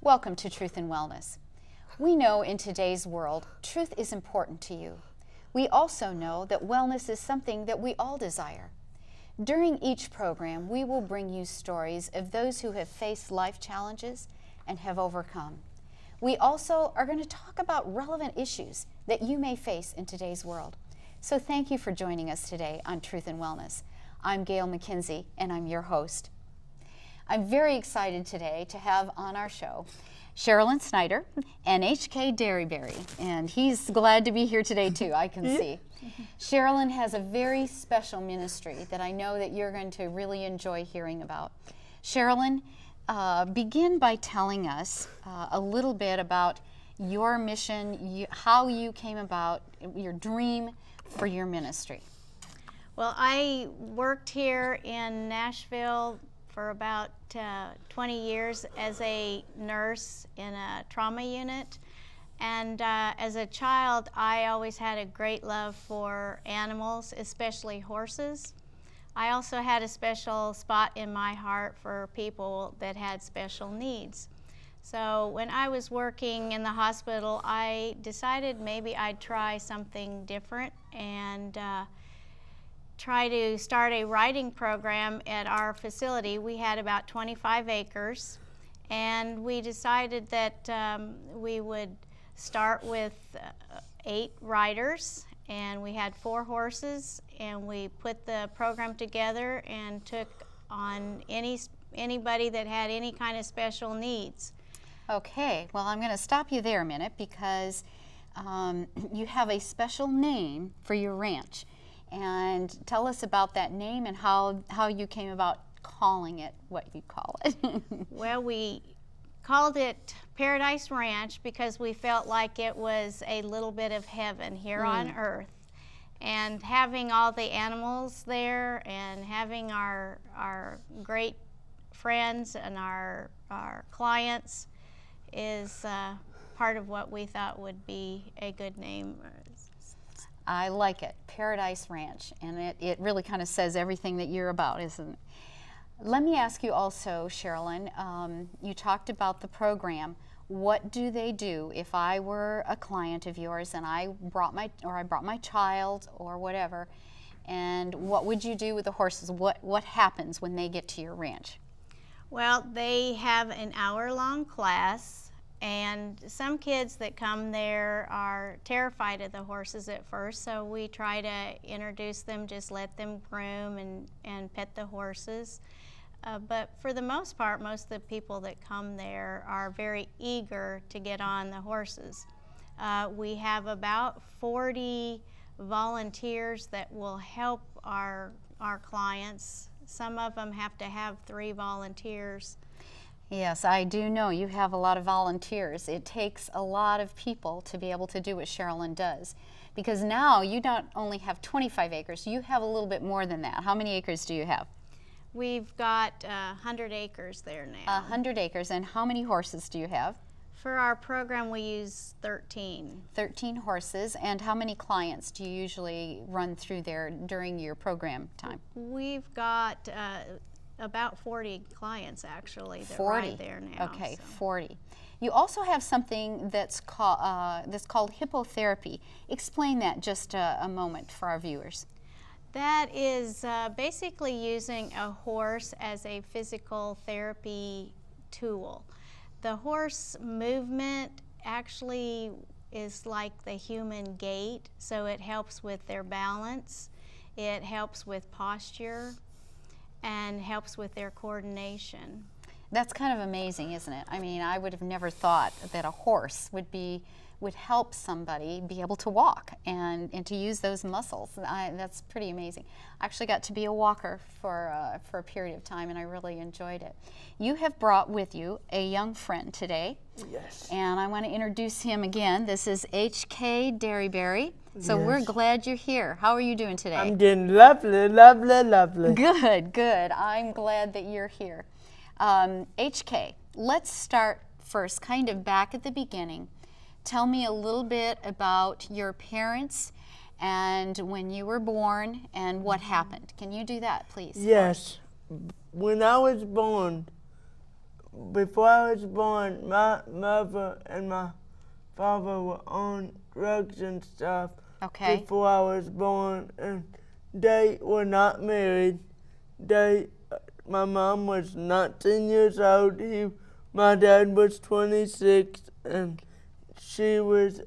Welcome to Truth and Wellness. We know in today's world, truth is important to you. We also know that wellness is something that we all desire. During each program, we will bring you stories of those who have faced life challenges and have overcome. We also are going to talk about relevant issues that you may face in today's world. So thank you for joining us today on Truth and Wellness. I'm Gail McKenzie, and I'm your host. I'm very excited today to have on our show Sherilyn Snyder and HK Derryberry, and he's glad to be here today too, I can see. Sherilyn has a very special ministry that I know that you're going to really enjoy hearing about. Sherilyn, begin by telling us a little bit about your mission, how you came about, your dream for your ministry. Well, I worked here in Nashville for about 20 years as a nurse in a trauma unit. And as a child, I always had a great love for animals, especially horses. I also had a special spot in my heart for people that had special needs. So when I was working in the hospital, I decided maybe I'd try something different and try to start a writing program at our facility. We had about 25 acres, and we decided that we would start with 8 writers, and we had 4 horses, and we put the program together and took on anybody that had any kind of special needs. Okay, well, I'm going to stop you there a minute because you have a special name for your ranch. And tell us about that name and how you came about calling it what you call it. Well, we called it Paradise Ranch because we felt like it was a little bit of heaven here on earth. And having all the animals there and having our great friends and our clients is part of what we thought would be a good name. I like it, Paradise Ranch, and it really kind of says everything that you're about, isn't it? Let me ask you also, Sherilyn, you talked about the program. What do they do if I were a client of yours and I brought my child or whatever, and what would you do with the horses? What happens when they get to your ranch? Well, they have an hour-long class. And some kids that come there are terrified of the horses at first, so we try to introduce them, just let them groom and pet the horses. But for the most part, most of the people that come there are very eager to get on the horses. We have about 40 volunteers that will help our clients. Some of them have to have 3 volunteers. Yes, I do know you have a lot of volunteers. It takes a lot of people to be able to do what Sherilyn does. Because now you not only have 25 acres, you have a little bit more than that. How many acres do you have? We've got 100 acres there now. 100 acres, and how many horses do you have? For our program, we use 13. 13 horses, and how many clients do you usually run through there during your program time? We've got about 40 clients actually that 40. ride there now. Okay, so. 40. You also have something that's called hippotherapy. Explain that just a moment for our viewers. That is basically using a horse as a physical therapy tool. The horse movement actually is like the human gait, so it helps with their balance, it helps with posture, and helps with their coordination. That's kind of amazing, isn't it? I mean, I would have never thought that a horse would help somebody be able to walk and to use those muscles. That's pretty amazing. I actually got to be a walker for a period of time, and I really enjoyed it. You have brought with you a young friend today. Yes. And I want to introduce him again. This is HK Derryberry. So Yes. we're glad you're here. How are you doing today? I'm doing lovely, lovely, lovely. Good, good. I'm glad that you're here. HK, let's start first, kind of back at the beginning. Tell me a little bit about your parents and when you were born and what happened. Can you do that, please? Yes. When I was born, before I was born, my mother and my father were on drugs and stuff. Okay. Before I was born, and they were not married. My mom was 19 years old. My dad was 26, and she was,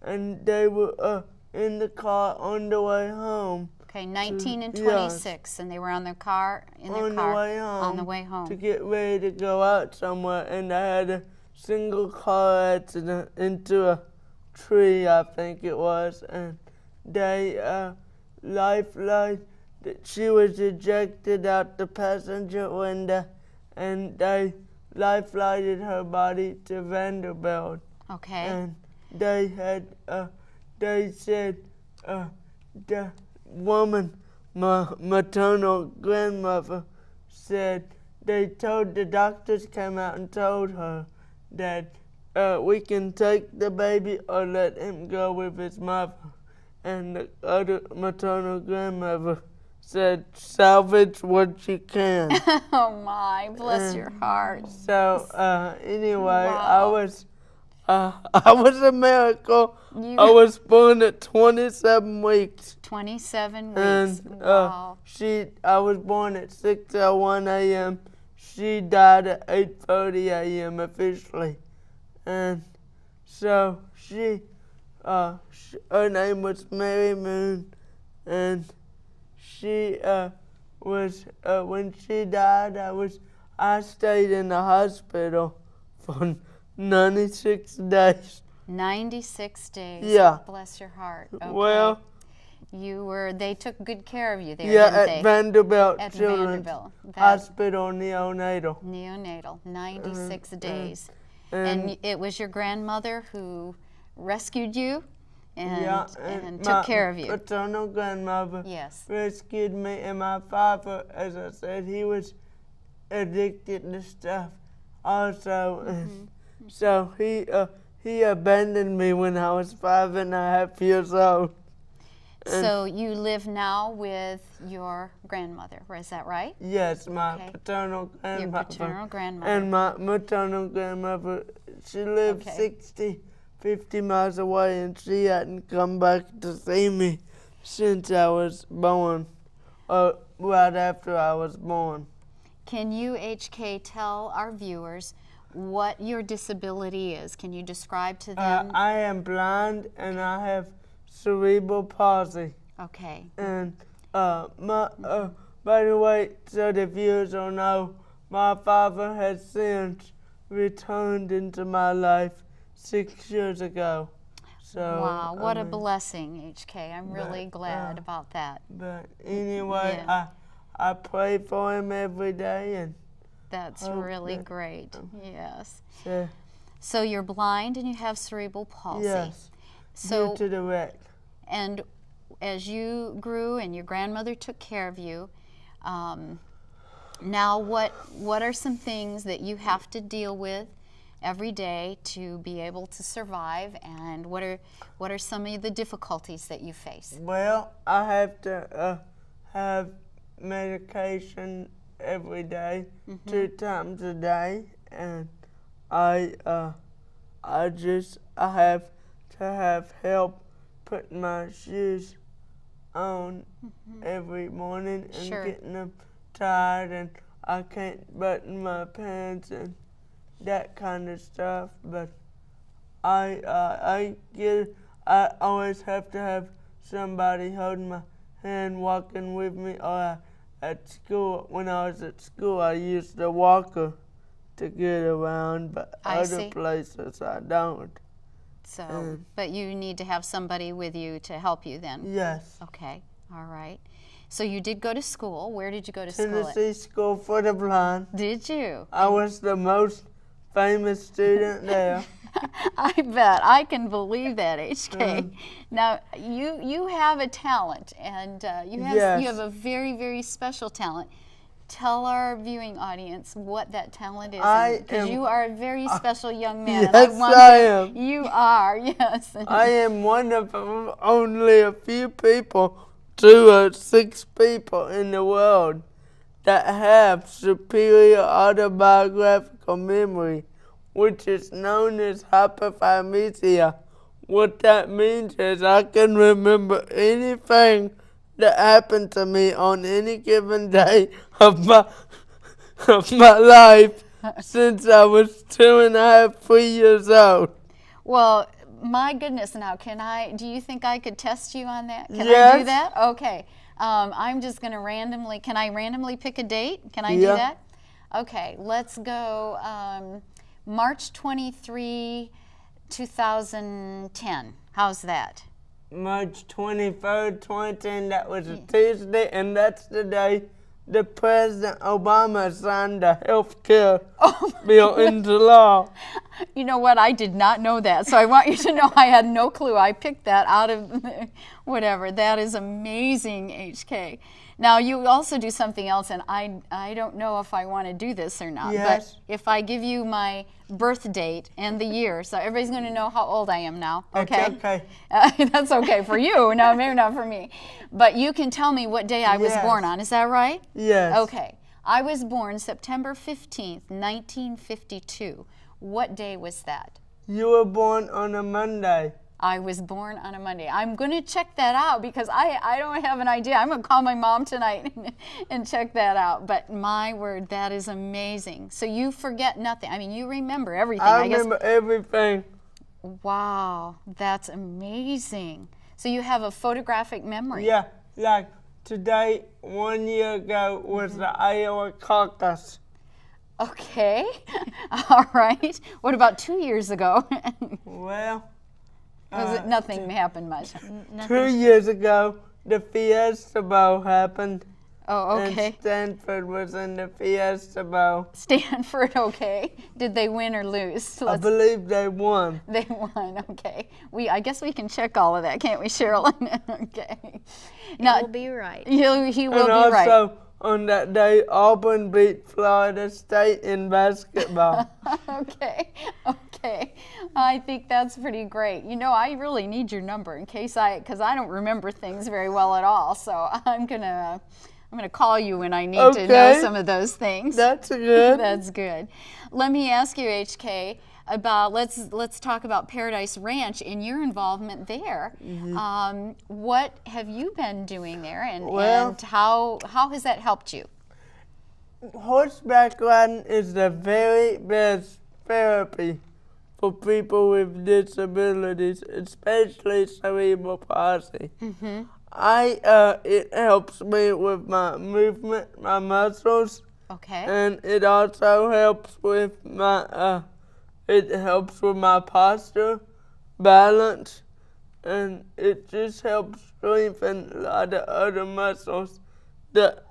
and they were in the car on the way home. Okay, 19 and Yes. 26, and they were on their car, On the way home. To get ready to go out somewhere, and I had a single car accident into a tree, I think it was, and they she was ejected out the passenger window, and they life-flighted her body to Vanderbilt. Okay. And they said the woman, my maternal grandmother, said the doctors came out and told her that we can take the baby or let him go with his mother. And the other maternal grandmother said, salvage what you can. Oh my, bless your heart. So anyway, Wow. I was a miracle. I was born at 27 weeks. 27 weeks. And wow. I was born at 6:01 a.m. She died at 8:30 a.m. officially. And so her name was Mary Moon, and she was when she died, I stayed in the hospital for 96 days. 96 days. Yeah. Bless your heart. Okay. Well, they took good care of you there, yeah, didn't at they? Vanderbilt At Children's Vanderbilt. Hospital neonatal. Neonatal, 96 days. And And it was your grandmother who rescued you and, yeah, and took care of you. My paternal grandmother Yes. rescued me, and my father, as I said, he was addicted to stuff also. And so he abandoned me when I was 5.5 years old. So you live now with your grandmother, is that right? Yes, my Okay. paternal grandmother. Your paternal grandmother. And my maternal grandmother, she lived Okay. 50 miles away, and she hadn't come back to see me since I was born, right after I was born. Can you, HK, tell our viewers what your disability is? Can you describe to them? I am blind, and I have cerebral palsy. Okay. And by the way, so the viewers will know, my father has since returned into my life 6 years ago. So Wow, what a blessing, HK. I'm really glad about that. But anyway, Yeah. I pray for him every day, and That's hope really that- great. Yes. so, So you're blind and you have cerebral palsy. yes, So due to the wreck. and as you grew and your grandmother took care of you, now what are some things that you have to deal with every day to be able to survive, and what are some of the difficulties that you face? Well, I have to have medication every day, 2 times a day, and I have to have help putting my shoes on every morning and Sure. getting them tied, and I can't button my pants and that kind of stuff. But I always have to have somebody holding my hand, walking with me, or at school. When I was at school, I used a walker to get around, but I other see. places I don't. So, but you need to have somebody with you to help you then. Yes. Okay, all right. So you did go to school. Where did you go to school at? Tennessee School for the Blind. Did you? I was the most famous student there. I bet. I can believe that, HK. Now, you have a talent, and you Yes. have a very, very special talent. Tell our viewing audience what that talent is, because you are a very special young man. and Yes, want I to- am. You are, yes. I am one of only a few people, 2 or 6 people in the world that have superior autobiographical muscle memory, which is known as hyperthymesia. What that means is I can remember anything that happened to me on any given day of my life since I was 2.5, 3 years old. Well, my goodness, now do you think I could test you on that? Can I Yes. do that? Okay. I'm just going to can I randomly pick a date? Can I do Yeah. that? Okay, let's go March 23, 2010. How's that? March 23rd, 2010, that was a Tuesday, and that's the day that President Obama signed the health care bill into law. You know what? I did not know that, so I want you to know I had no clue. I picked that out of whatever. That is amazing, HK. Now, you also do something else, and I don't know if I want to do this or not. Yes. But if I give you my birth date and the year, so everybody's going to know how old I am now, okay? It's okay. That's okay for you. No, maybe not for me. But you can tell me what day I was Yes. born on. Is that right? Yes. Okay. I was born September 15th, 1952. What day was that? You were born on a Monday. I was born on a Monday. I'm going to check that out because I don't have an idea. I'm going to call my mom tonight and check that out. But my word, that is amazing. So you forget nothing. I mean, you remember everything. I remember everything. Wow, that's amazing. So you have a photographic memory. Yeah, like today, 1 year ago, was the Iowa caucus. Okay. All right. What about 2 years ago? Well, Was it nothing happened much? 2 years ago, the Fiesta Bowl happened. Oh, okay. And Stanford was in the Fiesta Bowl. Stanford, okay. Did they win or lose? I believe they won. They won, okay. I guess we can check all of that, can't we, Sherilyn? Okay. Now, will be right. He will And be also, right. on that day, Auburn beat Florida State in basketball. Okay, okay. I think that's pretty great. You know, I really need your number in case because I don't remember things very well at all. So I'm gonna call you when I need to know some of those things. That's good. That's good. Let me ask you, HK, about let's talk about Paradise Ranch and your involvement there. Mm-hmm. What have you been doing there, and how has that helped you? Horseback riding is the very best therapy for people with disabilities, especially cerebral palsy. Mm-hmm. It helps me with my movement, my muscles. Okay. And it also helps with my posture, balance, and it just helps strengthen a lot of other muscles that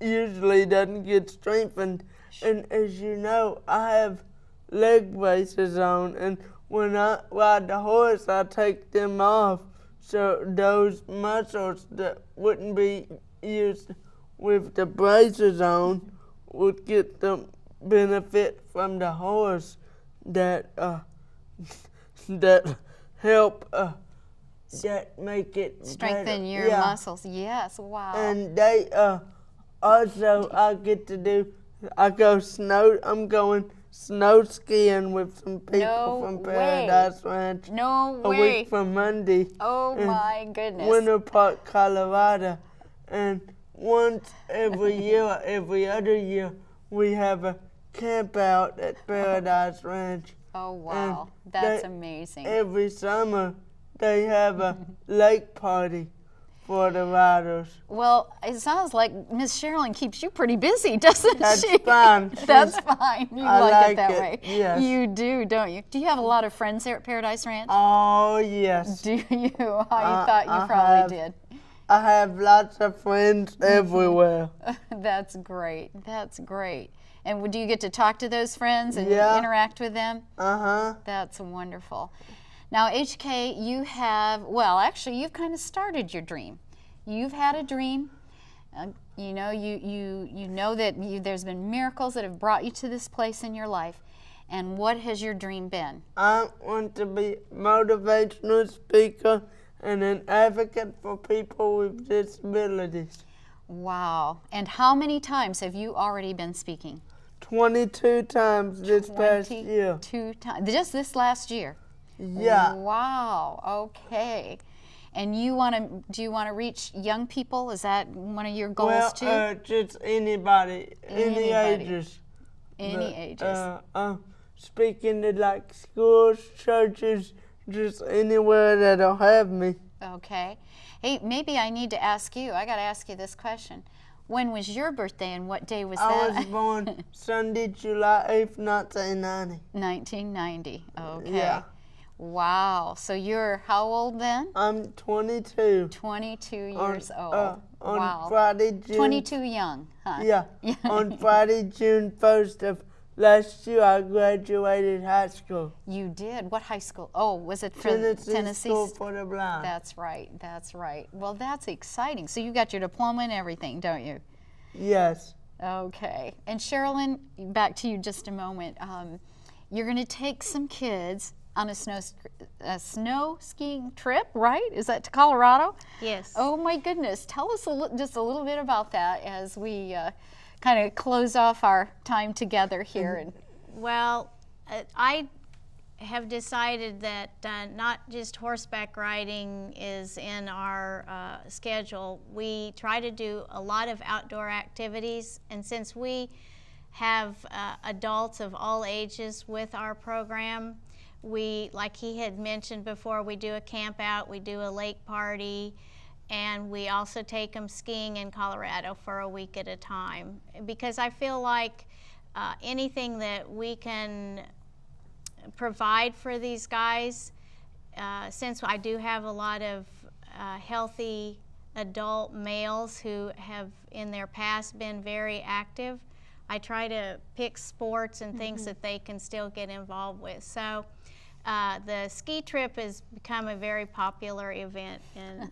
usually doesn't get strengthened. And as you know, I have leg braces on, and when I ride the horse, I take them off, so those muscles that wouldn't be used with the braces on would get the benefit from the horse that help that make it strengthen better. your muscles. Yes, wow. And they also I'm going snow skiing with some people from Paradise Ranch. No way. A week from Monday. Oh my goodness. Winter Park, Colorado. And once every year or every other year, we have a camp out at Paradise Ranch. Oh wow, that's amazing. Every summer, they have a lake party for the riders. Well, it sounds like Miss Sherilyn keeps you pretty busy, doesn't That's she? fine. That's fine. You I like it like that it, way. yes. You do, don't you? Do you have a lot of friends there at Paradise Ranch? Oh, yes. Do you? I thought you probably did. I have lots of friends everywhere. That's great. That's great. And do you get to talk to those friends and Yeah. interact with them? Uh-huh. That's wonderful. Now, HK, you've kind of started your dream. You've had a dream. You know that there's been miracles that have brought you to this place in your life. And what has your dream been? I want to be a motivational speaker and an advocate for people with disabilities. Wow. And how many times have you already been speaking? 22 times this past year. 22 times, just this last year? Yeah. Wow, okay. And do you want to reach young people? Is that one of your goals too? Well, just anybody, any ages. Any ages. Speaking to like schools, churches, just anywhere that'll have me. Okay. Hey, maybe I need to ask you. I got to ask you this question. When was your birthday and what day was that? I was born Sunday, July 8th, 1990. 1990. Okay. Yeah. Wow. So you're how old then? I'm 22. 22 years old. On Wow. Friday, June. 22 young, huh? Yeah. On Friday, June 1st of last year, I graduated high school. You did? What high school? Oh, was it for Tennessee School for the Blind. That's right. That's right. Well, that's exciting. So you got your diploma and everything, don't you? Yes. Okay. And Sherilyn, back to you just a moment. You're going to take some kids on a snow skiing trip, right? Is that to Colorado? Yes. Oh my goodness. Tell us just a little bit about that as we kind of close off our time together here. And Well, I have decided that not just horseback riding is in our schedule. We try to do a lot of outdoor activities, and since we have adults of all ages with our program, we, like he had mentioned before, we do a camp out, we do a lake party, and we also take them skiing in Colorado for a week at a time. Because I feel like anything that we can provide for these guys, since I do have a lot of healthy adult males who have in their past been very active, I try to pick sports and things that they can still get involved with. So the ski trip has become a very popular event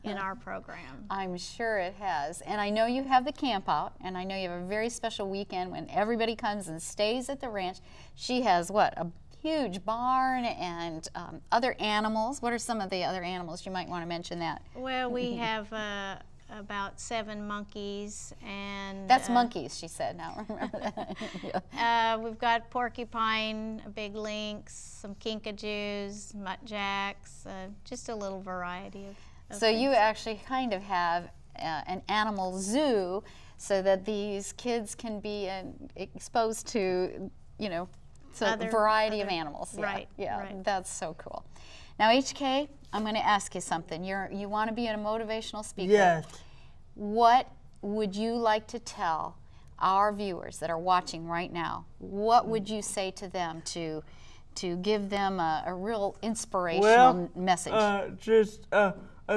in our program. I'm sure it has. And I know you have the camp out, and I know you have a very special weekend when everybody comes and stays at the ranch. She has, what, a huge barn and other animals. What are some of the other animals? You might want to mention that. Well, we have about 7 monkeys, and that's monkeys, she said. Now remember that. Yeah. We've got porcupine, a big lynx, some kinkajous, muntjacs, just a little variety of so things. You actually kind of have an animal zoo, so that these kids can be exposed to, you know, a variety of animals. Right. Yeah. Right. That's so cool. Now, HK, I'm going to ask you something. You want to be a motivational speaker. Yes. What would you like to tell our viewers that are watching right now? What would you say to them to give them a real inspirational message? Just a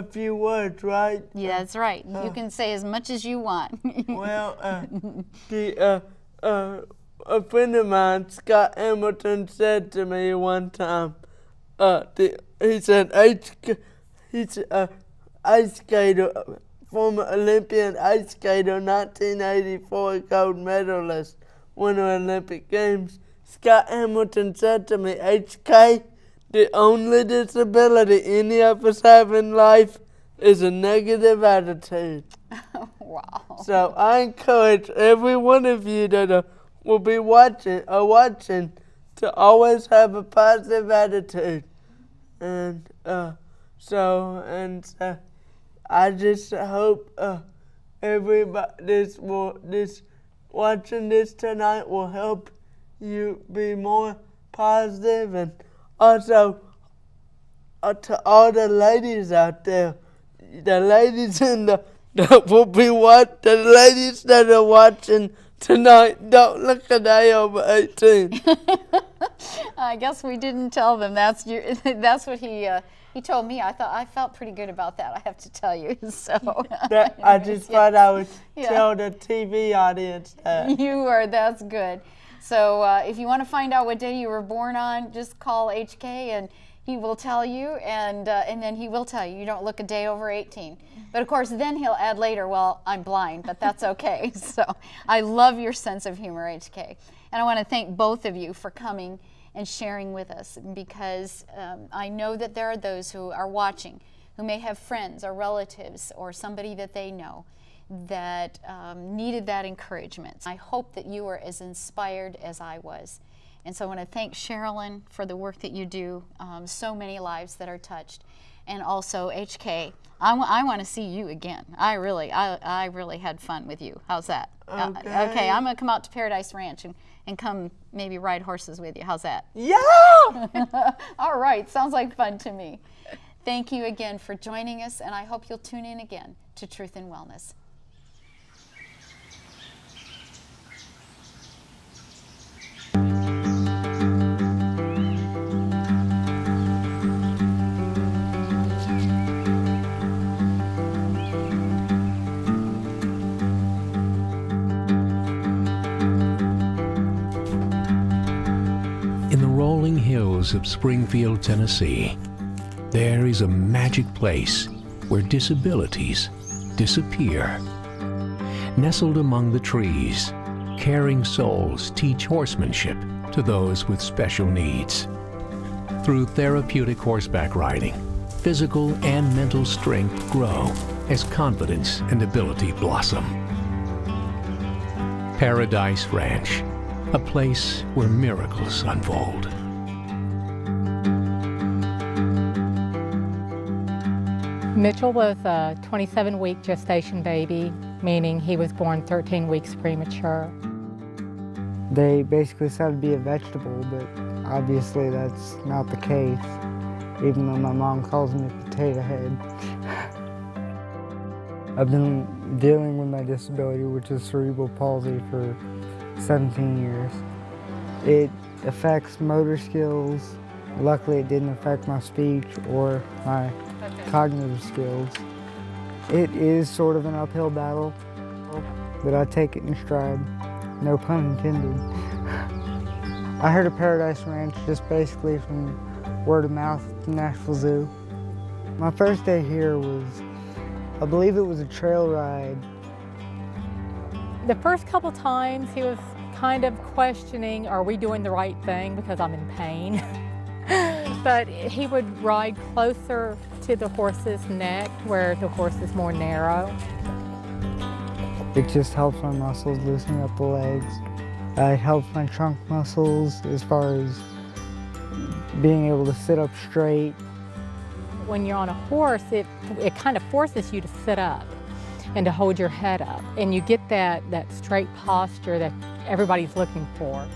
few words, right? Yeah, that's right. You can say as much as you want. Well, a friend of mine, Scott Hamilton, said to me one time, he's an ice skater, former Olympian ice skater, 1984 gold medalist, winner Olympic Games. Scott Hamilton said to me, HK, the only disability any of us have in life is a negative attitude. Wow. So I encourage every one of you that will be watching to always have a positive attitude. And I just hope everybody watching this tonight will help you be more positive. And also to all the ladies out there, the ladies the ladies that are watching tonight, don't look a day over 18. I guess we didn't tell them. That's what he told me. I felt pretty good about that, I have to tell you. So I just thought I would tell the TV audience that. That's good. So if you want to find out what day you were born on, just call HK and he will tell you, and then he will tell you. You don't look a day over 18. But of course, then he'll add later, well, I'm blind, but that's okay. So I love your sense of humor, HK. And I want to thank both of you for coming and sharing with us, because I know that there are those who are watching who may have friends or relatives or somebody that they know that needed that encouragement. I hope that you are as inspired as I was. And so I want to thank Sherilyn for the work that you do, so many lives that are touched. And also HK, I want to see you again. I really had fun with you. How's that? Okay, I'm going to come out to Paradise Ranch and come maybe ride horses with you. How's that? Yeah! All right, sounds like fun to me. Thank you again for joining us, and I hope you'll tune in again to Truth and Wellness. In the rolling hills of Springfield, Tennessee, there is a magic place where disabilities disappear. Nestled among the trees, caring souls teach horsemanship to those with special needs. Through therapeutic horseback riding, physical and mental strength grow as confidence and ability blossom. Paradise Ranch, a place where miracles unfold. Mitchell was a 27-week gestation baby, meaning he was born 13 weeks premature. They basically said to be a vegetable, but obviously that's not the case, even though my mom calls me a potato head. I've been dealing with my disability, which is cerebral palsy, for 17 years. It affects motor skills. Luckily, it didn't affect my speech or my cognitive skills. It is sort of an uphill battle, but I take it in stride. No pun intended. I heard of Paradise Ranch just basically from word of mouth at the Nashville Zoo. My first day here was, I believe it was a trail ride. The first couple times he was kind of questioning, are we doing the right thing because I'm in pain? But he would ride closer to the horse's neck where the horse is more narrow. It just helps my muscles, loosening up the legs. It helps my trunk muscles as far as being able to sit up straight. When you're on a horse, it kind of forces you to sit up and to hold your head up. And you get that straight posture that everybody's looking for.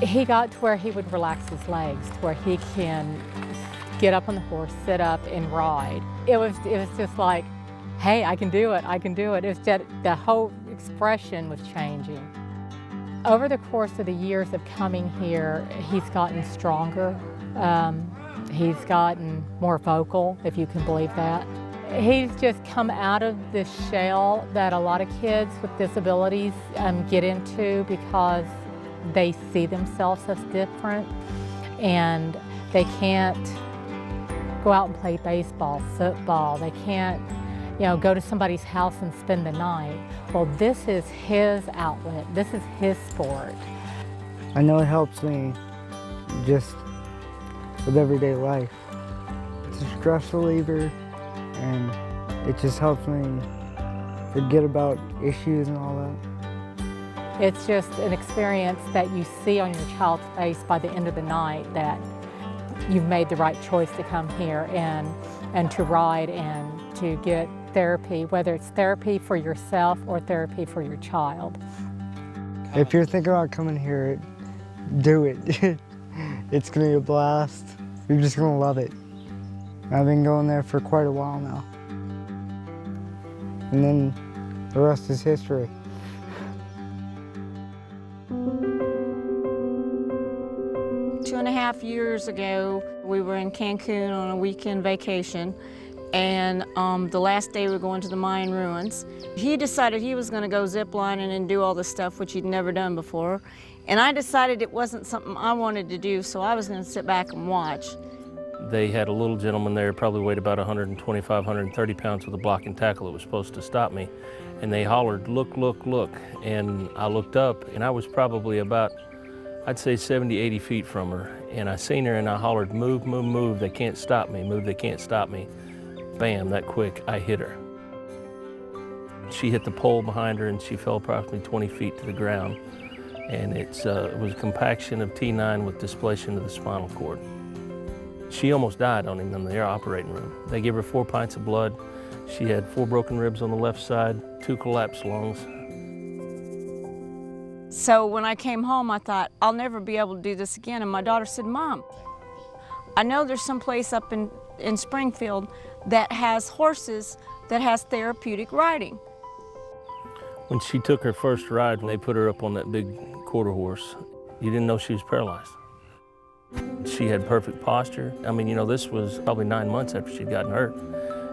He got to where he would relax his legs, to where he can get up on the horse, sit up, and ride. It was just like, hey, I can do it, I can do it. It was just, the whole expression was changing. Over the course of the years of coming here, he's gotten stronger. He's gotten more vocal, if you can believe that. He's just come out of this shell that a lot of kids with disabilities get into because they see themselves as different and they can't go out and play baseball, football. They can't, go to somebody's house and spend the night. Well, this is his outlet. This is his sport. I know it helps me just with everyday life. It's a stress reliever, and it just helps me forget about issues and all that. It's just an experience that you see on your child's face by the end of the night that you've made the right choice to come here and to ride and to get therapy, whether it's therapy for yourself or therapy for your child. If you're thinking about coming here, do it. It's gonna be a blast. You're just gonna love it. I've been going there for quite a while now. And then the rest is history. Two and a half years ago, we were in Cancun on a weekend vacation, and the last day we were going to the Mayan ruins. He decided he was going to go ziplining and do all this stuff, which he'd never done before, and I decided it wasn't something I wanted to do, so I was going to sit back and watch. They had a little gentleman there, probably weighed about 125, 130 pounds with a block and tackle that was supposed to stop me, and they hollered, "Look, look, look," and I looked up, and I was probably about, I'd say 70, 80 feet from her, and I seen her and I hollered, "Move, move, move, they can't stop me, move, they can't stop me." Bam, that quick, I hit her. She hit the pole behind her and she fell approximately 20 feet to the ground. And it was compaction of T9 with displacement of the spinal cord. She almost died on him in the operating room. They gave her 4 pints of blood. She had 4 broken ribs on the left side, 2 collapsed lungs. So when I came home, I thought, I'll never be able to do this again. And my daughter said, Mom, I know there's some place up in Springfield that has horses that has therapeutic riding. When she took her first ride, when they put her up on that big quarter horse, you didn't know she was paralyzed. She had perfect posture. I mean, you know, this was probably 9 months after she'd gotten hurt,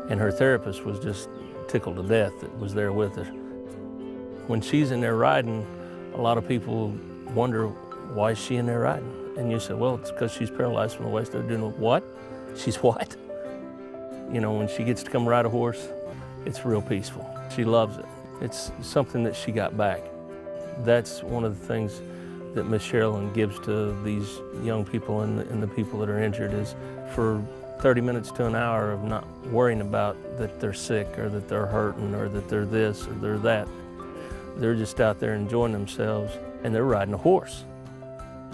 and her therapist was just tickled to death that was there with her. When she's in there riding, a lot of people wonder, why is she in there riding? And you say, well, it's because she's paralyzed from the waist down. Doing what? She's what? You know, when she gets to come ride a horse, it's real peaceful. She loves it. It's something that she got back. That's one of the things that Miss Sherilyn gives to these young people and the people that are injured, is for 30 minutes to an hour of not worrying about that they're sick or that they're hurting or that they're this or they're that. They're just out there enjoying themselves and they're riding a horse.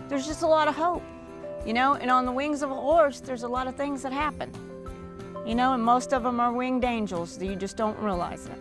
There's just a lot of hope, you know, and on the wings of a horse, there's a lot of things that happen, you know, and most of them are winged angels, that you just don't realize it.